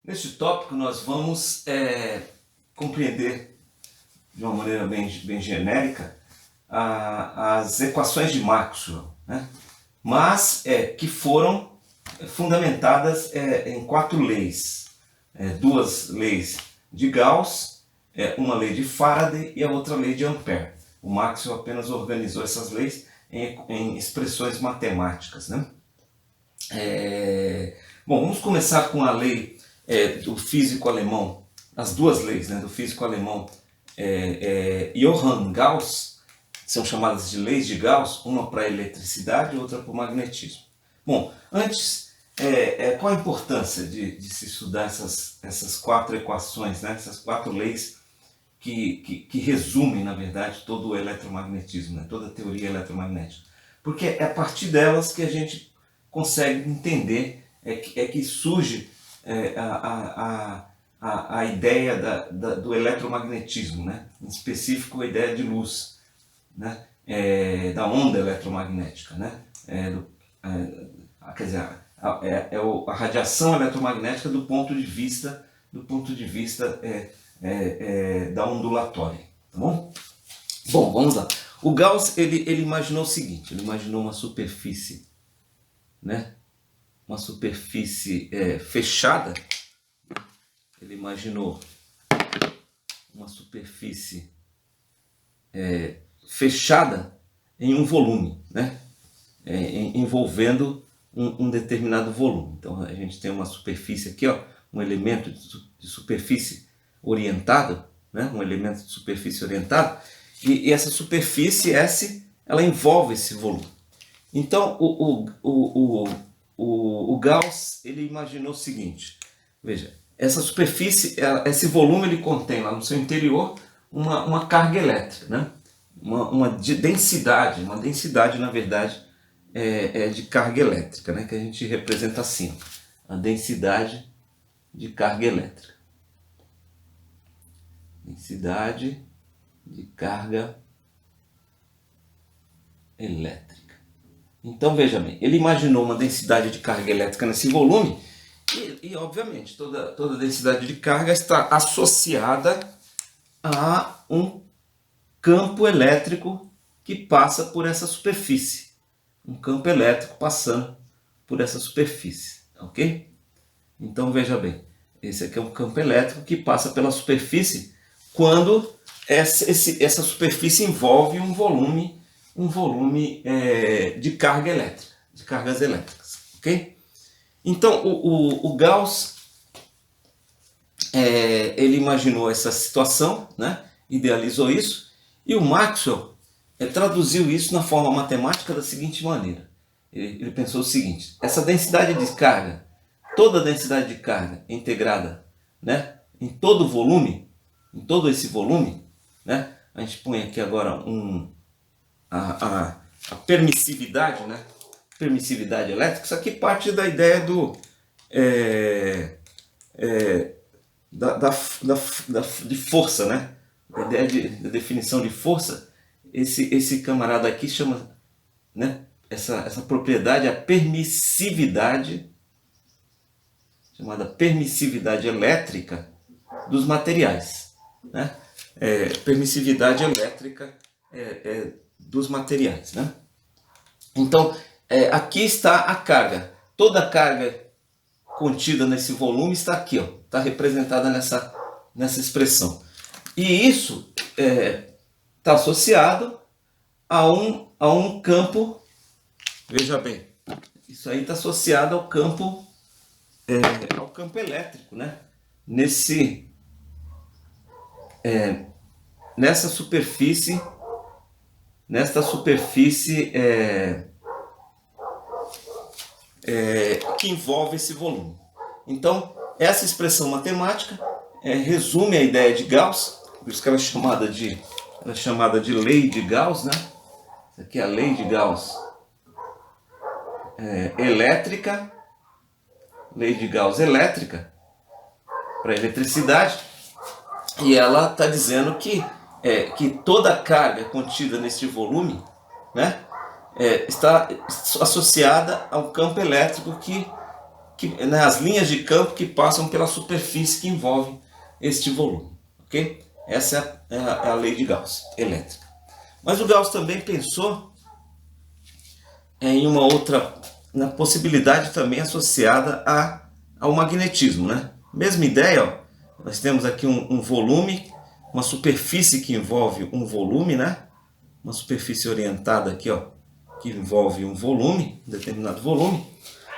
Neste tópico nós vamos compreender de uma maneira bem genérica as equações de Maxwell, né? Mas que foram fundamentadas em quatro leis, duas leis de Gauss, uma lei de Faraday e a outra lei de Ampère. O Maxwell apenas organizou essas leis em expressões matemáticas, né? Bom, vamos começar com a lei do físico alemão, as duas leis, né, do físico alemão Johann Gauss, são chamadas de leis de Gauss, uma para a eletricidade e outra para o magnetismo. Bom, antes, qual a importância de se estudar essas quatro equações, né, essas quatro leis que resumem, na verdade, todo o eletromagnetismo, né, toda a teoria eletromagnética? Porque é a partir delas que a gente consegue entender, que surge a ideia do eletromagnetismo, né? Em específico a ideia de luz, né? Da onda eletromagnética, né? Quer dizer, a radiação eletromagnética do ponto de vista da ondulatória, tá bom? Bom, vamos lá. O Gauss ele imaginou o seguinte, ele imaginou uma superfície, né? Uma superfície fechada. Ele imaginou uma superfície fechada em um volume, né? Envolvendo um determinado volume. Então a gente tem uma superfície aqui, ó, um elemento de superfície orientado, né? Um elemento de superfície orientado, e essa superfície S, ela envolve esse volume. Então o Gauss ele imaginou o seguinte, veja, essa superfície, esse volume ele contém lá no seu interior uma carga elétrica, né? uma densidade na verdade de carga elétrica, né? Que a gente representa assim, a densidade de carga elétrica. Densidade de carga elétrica. Então veja bem, ele imaginou uma densidade de carga elétrica nesse volume e obviamente toda densidade de carga está associada a um campo elétrico que passa por essa superfície. Um campo elétrico passando por essa superfície, ok? Então veja bem, esse aqui é um campo elétrico que passa pela superfície quando essa superfície envolve um volume de carga elétrica, de cargas elétricas, ok? Então o Gauss ele imaginou essa situação, né? Idealizou isso, e o Maxwell traduziu isso na forma matemática da seguinte maneira. Ele pensou o seguinte: essa densidade de carga, toda a densidade de carga integrada, né, em todo o volume, em todo esse volume, né, a gente põe aqui agora a permissividade, né? Permissividade elétrica. Isso aqui parte da ideia de força, né? A ideia da definição de força. Esse camarada aqui chama, né, essa propriedade, a permissividade, chamada permissividade elétrica dos materiais, né? Permissividade elétrica dos materiais, né? Então aqui está a carga, toda a carga contida nesse volume está aqui, ó, está representada nessa expressão, e isso está associado a um campo. Veja bem, isso aí está associado ao campo elétrico, né? Nesta superfície que envolve esse volume. Então, essa expressão matemática resume a ideia de Gauss, por isso que ela é chamada de lei de Gauss, né? Essa aqui é a lei de Gauss elétrica, lei de Gauss elétrica para a eletricidade, e ela está dizendo que toda a carga contida neste volume, né, está associada ao campo elétrico né, as linhas de campo que passam pela superfície que envolve este volume. Ok? Essa é a lei de Gauss, elétrica. Mas o Gauss também pensou em uma outra, na possibilidade também associada ao magnetismo, né? Mesma ideia, ó, nós temos aqui um volume, uma superfície que envolve um volume, né? Uma superfície orientada aqui, ó, que envolve um volume, um determinado volume.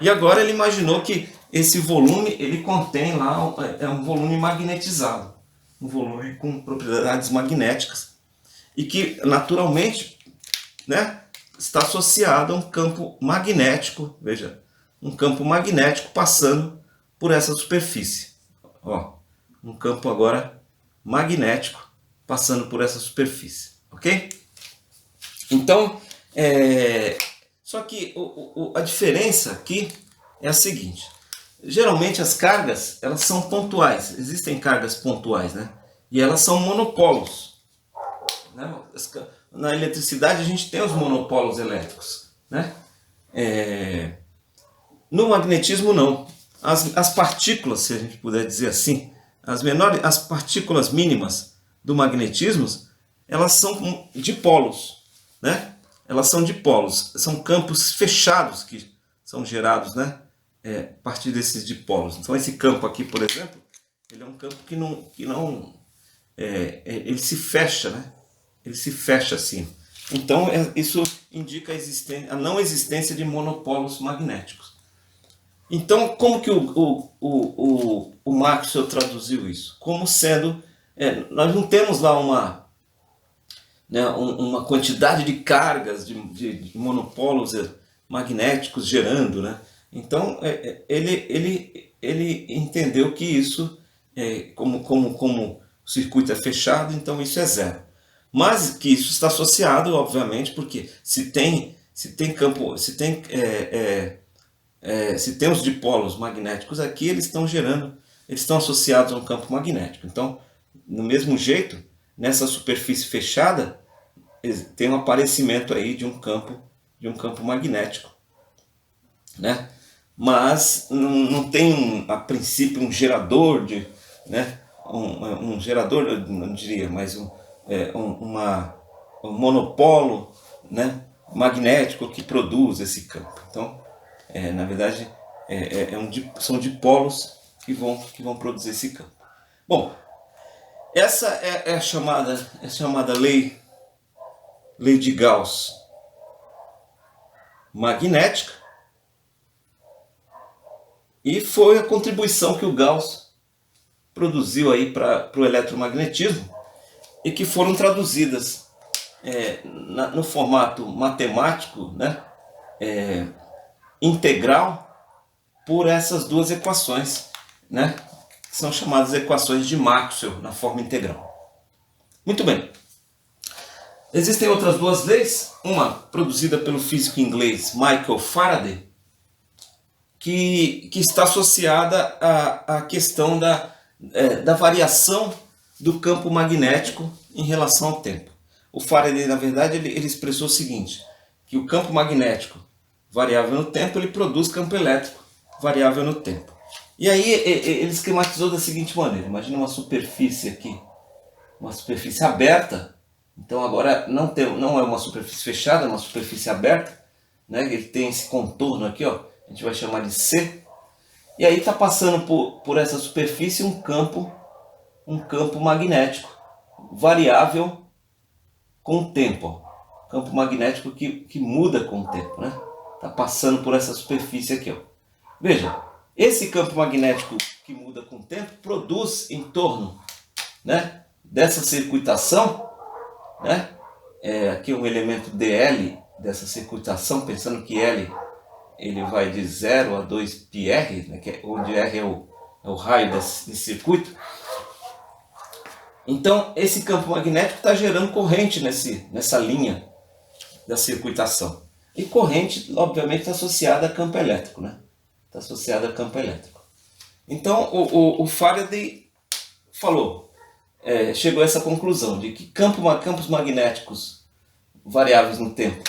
E agora ele imaginou que esse volume ele contém lá um volume magnetizado, um volume com propriedades magnéticas e que naturalmente, né, está associado a um campo magnético, veja, um campo magnético passando por essa superfície. Ó, um campo agora magnético passando por essa superfície, ok? Então, só que a diferença aqui é a seguinte: geralmente as cargas elas são pontuais, existem cargas pontuais, né? E elas são monopolos, né? Na eletricidade a gente tem os monopolos elétricos, né? No magnetismo não. As partículas, se a gente puder dizer assim, as partículas mínimas do magnetismo, elas são dipolos, né? Elas são dipolos, são campos fechados que são gerados, né? A partir desses dipolos. Então esse campo aqui, por exemplo, ele é um campo que não ele se fecha, né? Ele se fecha assim. Então isso indica a não existência de monopolos magnéticos. Então, como que o Maxwell traduziu isso? Como sendo, nós não temos lá uma quantidade de cargas de monopolos magnéticos gerando, né? Então, ele entendeu que isso, como o circuito é fechado, então isso é zero. Mas que isso está associado, obviamente, porque se tem campo, se tem os dipolos magnéticos aqui, eles estão associados a um campo magnético. Então, no mesmo jeito, nessa superfície fechada, tem um aparecimento aí de um campo magnético, né? Mas não tem a princípio um gerador né? Um gerador, eu não diria, mas um monopolo, né, magnético que produz esse campo. Então, na verdade, são dipolos que vão produzir esse campo. Bom, essa é a chamada lei de Gauss magnética, e foi a contribuição que o Gauss produziu aí para o eletromagnetismo e que foram traduzidas no formato matemático, né, integral, por essas duas equações, né, que são chamadas equações de Maxwell na forma integral. Muito bem. Existem outras duas leis, uma produzida pelo físico inglês Michael Faraday, que está associada à questão da variação do campo magnético em relação ao tempo. O Faraday, na verdade, ele expressou o seguinte, que o campo magnético variável no tempo, ele produz campo elétrico variável no tempo. E aí ele esquematizou da seguinte maneira: imagina uma superfície aqui, uma superfície aberta. Então agora não é uma superfície fechada, é uma superfície aberta, né? Ele tem esse contorno aqui, ó, a gente vai chamar de C. E aí está passando por essa superfície um campo magnético variável com o tempo. Ó. Campo magnético que muda com o tempo, né? Está passando por essa superfície aqui, ó. Veja, esse campo magnético que muda com o tempo produz em torno, né, dessa circuitação, né? Aqui um elemento dl dessa circuitação, pensando que L ele vai de 0 a 2πr, né, onde R é o raio desse circuito. Então, esse campo magnético está gerando corrente nessa linha da circuitação. E corrente, obviamente, está associada a campo elétrico, né? Está associada a campo elétrico. Então, o Faraday chegou a essa conclusão de que campos magnéticos variáveis no tempo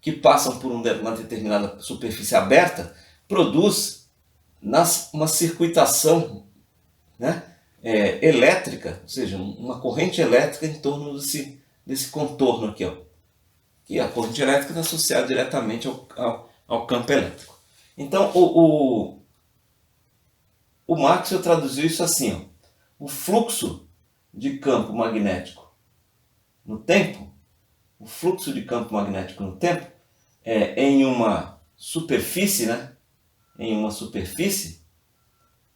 que passam por uma determinada superfície aberta produz uma circuitação, né, elétrica, ou seja, uma corrente elétrica em torno desse contorno aqui, ó. Que a corrente elétrica está associada diretamente ao campo elétrico. Então, o Maxwell traduziu isso assim, ó. O fluxo de campo magnético no tempo, o fluxo de campo magnético no tempo, em uma superfície, né? Em uma superfície,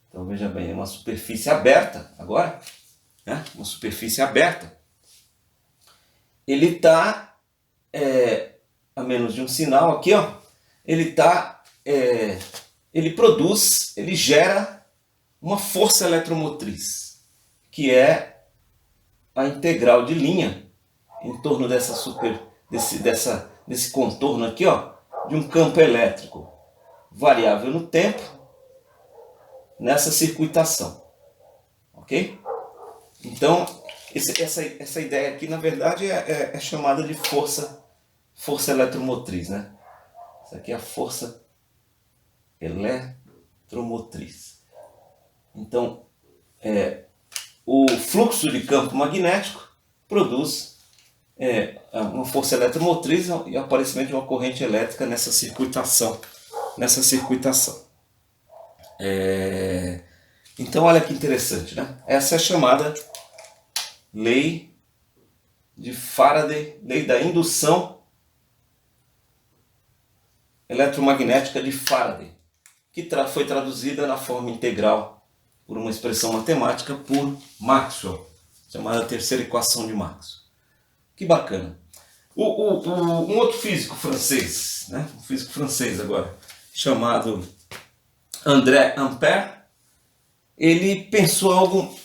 então veja bem, uma superfície aberta agora, né? Uma superfície aberta, ele está a menos de um sinal aqui, ó, ele produz, ele gera uma força eletromotriz, que é a integral de linha em torno desse contorno aqui, ó, de um campo elétrico variável no tempo nessa circuitação, ok? Então essa ideia aqui, na verdade, é chamada de força eletromotriz, né? Isso aqui é a força eletromotriz. Então, o fluxo de campo magnético produz uma força eletromotriz e o aparecimento de uma corrente elétrica nessa circuitação. Então, olha que interessante, né? Essa é a chamada lei de Faraday, lei da indução eletromagnética de Faraday, que foi traduzida na forma integral por uma expressão matemática por Maxwell, chamada terceira equação de Maxwell. Que bacana. Um outro físico francês, né? Um físico francês agora, chamado André Ampère, ele pensou algo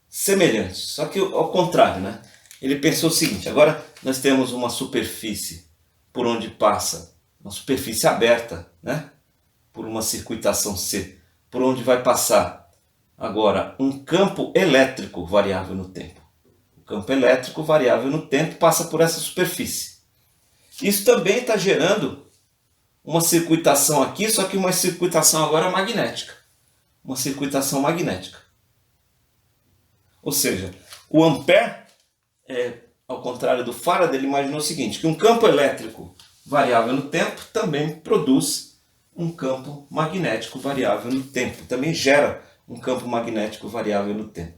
semelhante, só que ao contrário, né? Ele pensou o seguinte: agora nós temos uma superfície por onde passa, uma superfície aberta, né? Por uma circuitação C, por onde vai passar agora um campo elétrico variável no tempo. O campo elétrico variável no tempo passa por essa superfície. Isso também está gerando uma circuitação aqui, só que uma circuitação agora magnética. Uma circuitação magnética. Ou seja, o Ampère, ao contrário do Faraday, ele imaginou o seguinte: que um campo elétrico variável no tempo também produz um campo magnético variável no tempo, também gera um campo magnético variável no tempo.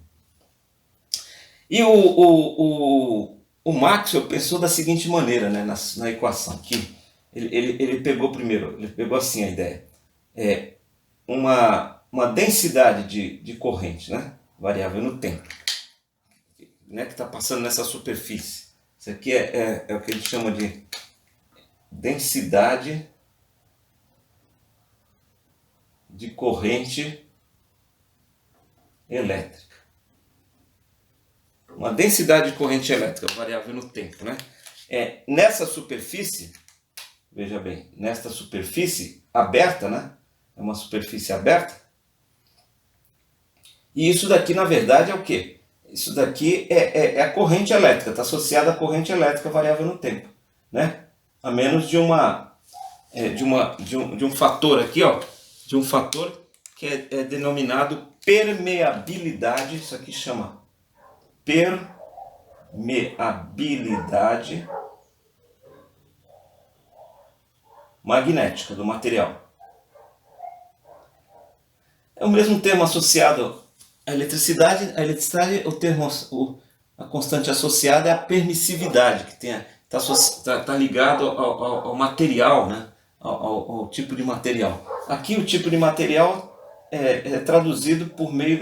E o Maxwell pensou da seguinte maneira, né, na equação, que ele pegou assim a ideia, uma densidade de corrente, né, variável no tempo, né, que está passando nessa superfície. Isso aqui é o que a gente chama de densidade de corrente elétrica. Uma densidade de corrente elétrica variável no tempo, né? Nessa superfície, veja bem, nesta superfície aberta, né? É uma superfície aberta. E isso daqui, na verdade, é o quê? Isso daqui é a corrente elétrica, está associada à corrente elétrica variável no tempo, né? A menos de um fator aqui, ó, de um fator que é denominado permeabilidade. Isso aqui chama permeabilidade magnética do material. É o mesmo termo associado à eletricidade. A eletricidade, a constante associada é a permissividade, que está ligado ao material, né? Ao tipo de material. Aqui o tipo de material é traduzido por meio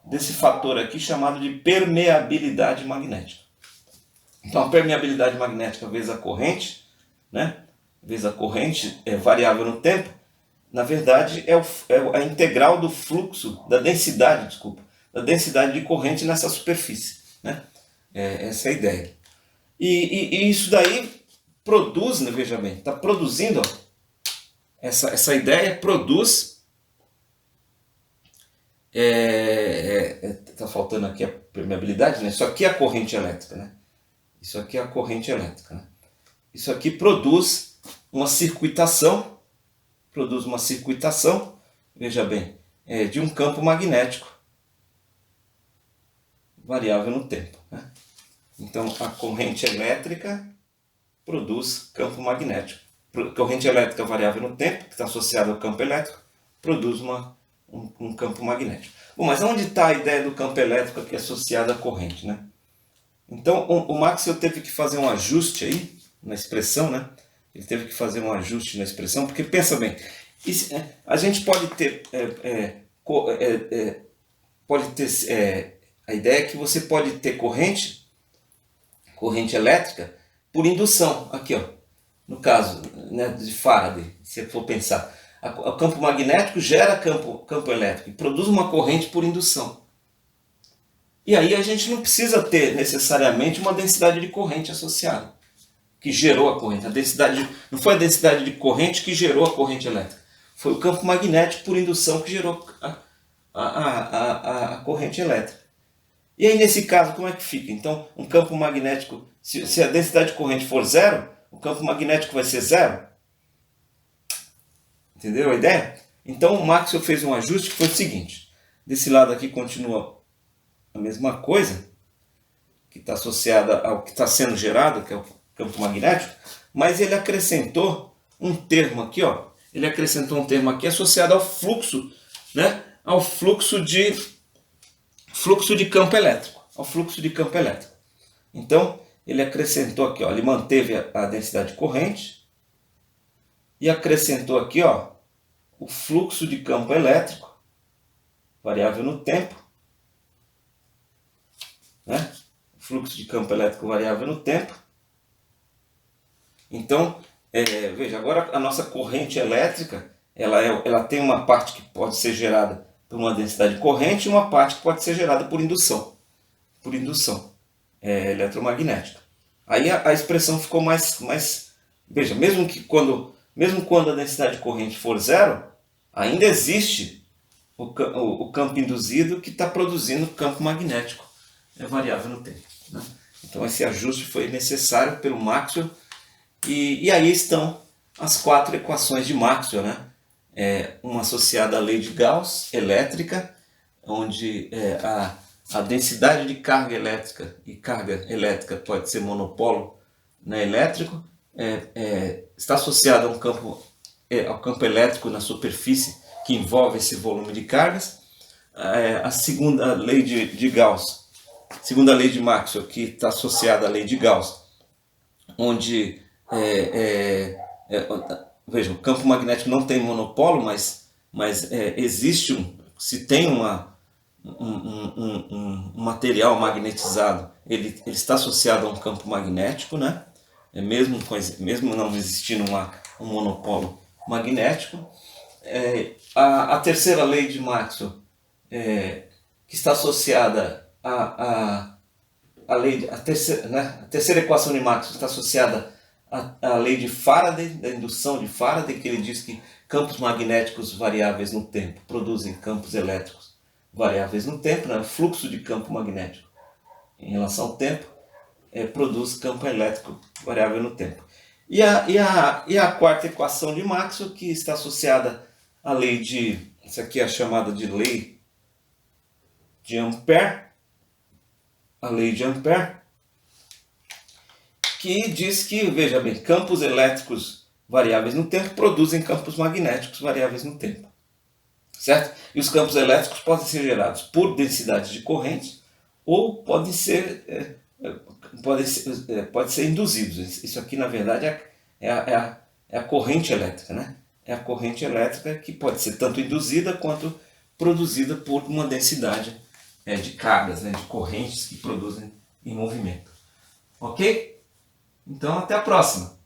desse fator aqui chamado de permeabilidade magnética. Então a permeabilidade magnética vezes a corrente, né? Vezes a corrente variável no tempo, na verdade é a integral do fluxo, da densidade de corrente nessa superfície, né? Essa é a ideia. E isso daí produz, né, veja bem, está produzindo, ó, essa ideia produz, está faltando aqui a permeabilidade, né? Isso aqui é a corrente elétrica, né? Isso aqui é a corrente elétrica, né? Isso aqui produz uma circuitação produz uma circuitação, veja bem, de um campo magnético variável no tempo, né? Então, a corrente elétrica produz campo magnético. Corrente elétrica variável no tempo, que está associada ao campo elétrico, produz um campo magnético. Bom, mas onde está a ideia do campo elétrico aqui associado à corrente, né? Então, o Maxwell teve que fazer um ajuste aí na expressão, né? Ele teve que fazer um ajuste na expressão, porque pensa bem, a gente pode ter, a ideia é que você pode ter corrente elétrica por indução, aqui ó, no caso, né, de Faraday, se for pensar, o campo magnético gera campo elétrico e produz uma corrente por indução. E aí a gente não precisa ter necessariamente uma densidade de corrente associada, que gerou a corrente. Não foi a densidade de corrente que gerou a corrente elétrica, foi o campo magnético por indução que gerou a corrente elétrica. E aí nesse caso como é que fica? Então um campo magnético, se a densidade de corrente for zero, o campo magnético vai ser zero? Entendeu a ideia? Então o Maxwell fez um ajuste que foi o seguinte, desse lado aqui continua a mesma coisa, que está associada ao que está sendo gerado, que é o campo magnético, mas ele acrescentou um termo aqui, ó. Ele acrescentou um termo aqui associado ao fluxo, né? Ao fluxo de campo elétrico, ao fluxo de campo elétrico. Então ele acrescentou aqui, ó, ele manteve a densidade de corrente e acrescentou aqui, ó, o fluxo de campo elétrico variável no tempo, né? Fluxo de campo elétrico variável no tempo. Então, veja, agora a nossa corrente elétrica, ela tem uma parte que pode ser gerada por uma densidade de corrente e uma parte que pode ser gerada por indução eletromagnética. Aí a expressão ficou mais veja, mesmo quando a densidade de corrente for zero, ainda existe o campo induzido que está produzindo campo magnético variável no tempo, né? Então esse ajuste foi necessário pelo Maxwell e aí estão as 4 equações de Maxwell, né? Uma associada à lei de Gauss elétrica, onde a densidade de carga elétrica e carga elétrica pode ser monopolo, né, elétrico, está associada ao campo elétrico na superfície que envolve esse volume de cargas. A segunda lei de Gauss, segunda lei de Maxwell, que está associada à lei de Gauss, onde veja, o campo magnético não tem monopolo, mas existe se tem um material magnetizado, ele está associado a um campo magnético, né? Mesmo não existindo um monopolo magnético. A terceira lei de Maxwell, que está associada a terceira equação de Maxwell está associada à lei de Faraday, da indução de Faraday, que ele diz que campos magnéticos variáveis no tempo produzem campos elétricos variáveis no tempo, né? O fluxo de campo magnético em relação ao tempo produz campo elétrico variável no tempo. E a quarta equação de Maxwell, que está associada à lei essa aqui é a chamada de lei de Ampère, a lei de Ampère, que diz que, veja bem, campos elétricos variáveis no tempo produzem campos magnéticos variáveis no tempo, certo? E os campos elétricos podem ser gerados por densidades de corrente ou podem ser induzidos. Isso aqui, na verdade, é a corrente elétrica, né? É a corrente elétrica que pode ser tanto induzida quanto produzida por uma densidade de cargas, né? De correntes que produzem em movimento. Ok? Então, até a próxima!